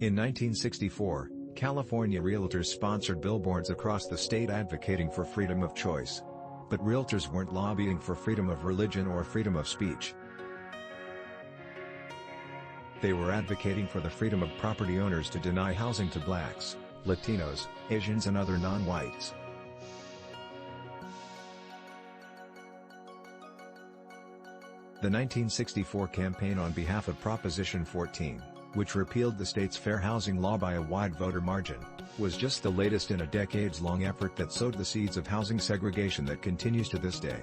In 1964, California realtors sponsored billboards across the state advocating for freedom of choice. But realtors weren't lobbying for freedom of religion or freedom of speech. They were advocating for the freedom of property owners to deny housing to blacks, Latinos, Asians and other non-whites. The 1964 campaign on behalf of Proposition 14, which repealed the state's fair housing law by a wide voter margin, was just the latest in a decades-long effort that sowed the seeds of housing segregation that continues to this day.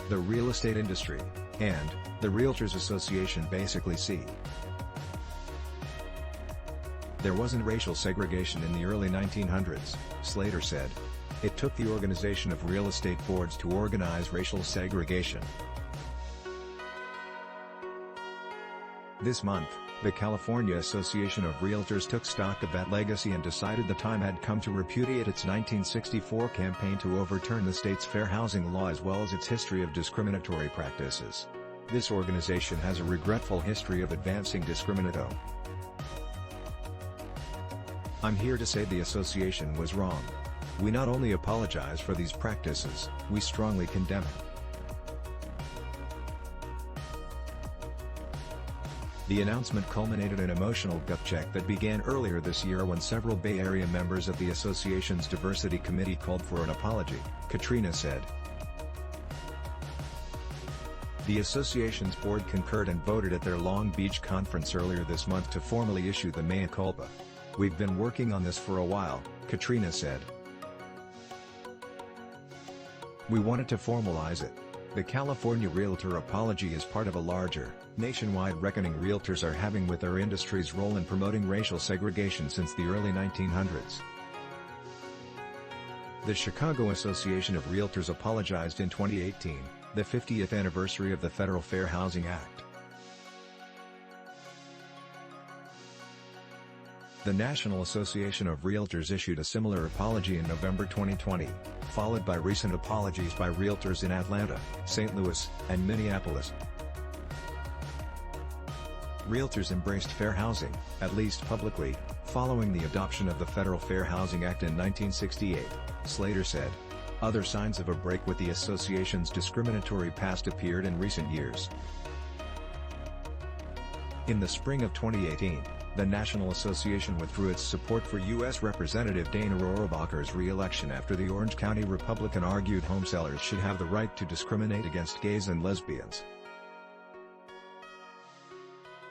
The real estate industry, and the Realtors Association basically see. There wasn't racial segregation in the early 1900s, Slater said. It took the organization of real estate boards to organize racial segregation. This month, the California Association of Realtors took stock of that legacy and decided the time had come to repudiate its 1964 campaign to overturn the state's fair housing law as well as its history of discriminatory practices. This organization has a regretful history of advancing discriminatory. I'm here to say the association was wrong. We not only apologize for these practices, we strongly condemn it. The announcement culminated an emotional gut check that began earlier this year when several Bay Area members of the association's diversity committee called for an apology, Katrina said. The association's board concurred and voted at their Long Beach conference earlier this month to formally issue the mea culpa. We've been working on this for a while, Katrina said. We wanted to formalize it. The California Realtor apology is part of a larger, nationwide reckoning realtors are having with their industry's role in promoting racial segregation since the early 1900s. The Chicago Association of Realtors apologized in 2018, the 50th anniversary of the Federal Fair Housing Act. The National Association of Realtors issued a similar apology in November 2020, followed by recent apologies by realtors in Atlanta, St. Louis, and Minneapolis. Realtors embraced fair housing, at least publicly, following the adoption of the Federal Fair Housing Act in 1968, Slater said. Other signs of a break with the association's discriminatory past appeared in recent years. In the spring of 2018, the National Association withdrew its support for U.S. Representative Dana Rohrabacher's re-election after the Orange County Republican argued home sellers should have the right to discriminate against gays and lesbians.